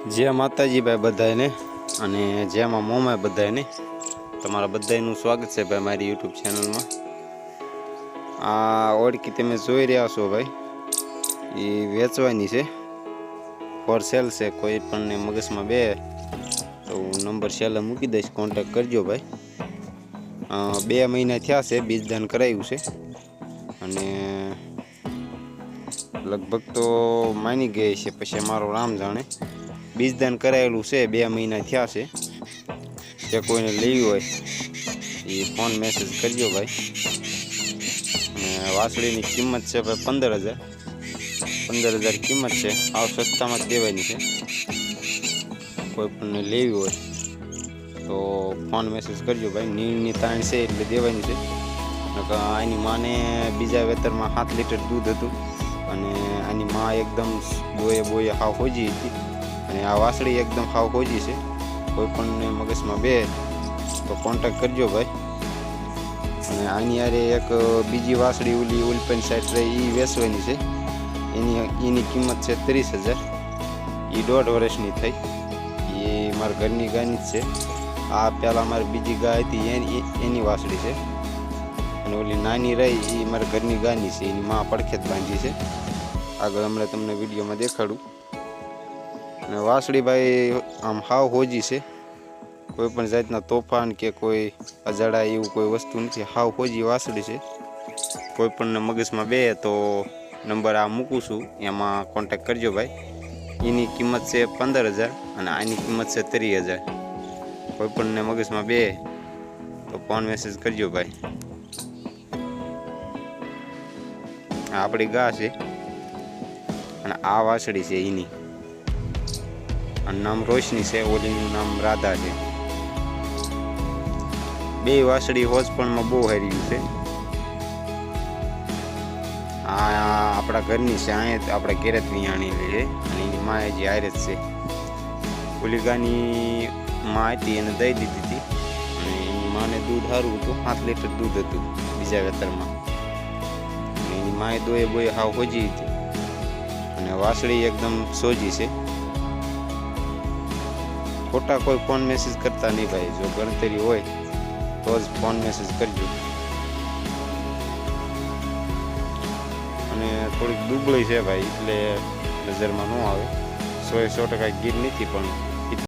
जय माताजी भाई बधाने अने जय मां मोमा बधाने तमारा बधाईनुं स्वागत है भाई मारी यूट्यूब चेनल में। आ ओळखी तमे जोई रह्या छो भाई ये वेचवानी छे फॉर सेल से। कोई पण ने मगज में बे तो नंबर सेल मूकी दईश, कॉन्टेक्ट करजो भाई। 2 महीना थया छे बीज दान कराव्युं छे अने लगभग तो मानी गई छे, पछी मारो राम जाणे। बीजदान करायेलू छे 2 महीना थया छे। जे कोईने लेवी होय ए फोन मैसेज करजो भाई। वासळीनी किंमत छे भाई 15,000 किंमत छे। आव सस्ता में देवानी छे। कोई पण ने लेवी होय तो फोन मैसेज करजो भाई। नीणनी ताण छे એટલે દેવાની છે। નકા આની માને બીજા વેતરમાં 7 લીટર दूध હતું અને આની માં એકદમ બોયે હાવ હોજી હતી અને આ વાસળી એકદમ હાવ હોજી છે। કોઈ પણ ને મગજમાં બે તો કોન્ટેક્ટ કરજો ભાઈ। અને આની યારે એક બીજી વાસળી ઓલી ઉલપન સાઈડ રહી એ વેચવાની છે। એની કિંમત છે 30,000। એ 1.5 વર્ષની થઈ। એ મારા ઘરની ગાયની જ છે। આ પહેલાં મારી બીજી ગાય હતી એની વાસળી છે અને ઓલી નાની રહી એ મારા ઘરની ગાયની છે। એની માં પડખે જ બાંધી છે। આગળ હમણાં તમને વિડીયોમાં દેખાડું। અને વાસળી ભાઈ આમ હાવ હોજી છે। કોઈ પણ જાતના તોફાન કે કોઈ અજાડા એવું કોઈ વસ્તુ નથી। હાવ હોજી વાસળી છે। કોઈ પણ ને મગજમાં બે તો નંબર આ મૂકું છું, એમાં કોન્ટેક્ટ કરજો ભાઈ। એની કિંમત છે 15,000 અને આની કિંમત છે 30,000। કોઈ પણ ને મગજમાં બે તો ફોન મેસેજ કરજો ભાઈ। આપણી ગા છે અને આ વાસળી છે એની नाम रोशनी से, ओलीनु नाम राधा है। बे वासड़ी होजपण में बहु हारी छे। आ आपड़ा घरनी छे, आ आपड़ा घेरत वियाणेली छे अने एनी माए जे हारे ज छे। ओली गानी मां हती एने दई दीधी हती अने एनी माने दूध हारुं हतुं, 7 लीटर दूध हतुं बीजा वेतरमां। अने एनी माए दोए बोए हाव होजी हती अने वासड़ी एकदम सोजी छे। खोटा कोई फोन मैसेज करता नहीं भाई। जो गणतरी होय तो ज फोन मैसेज करजो। अने थोड़ी दुबळी छे भाई એટલે નજરમાં ન આવે। 100% ગીર નથી પણ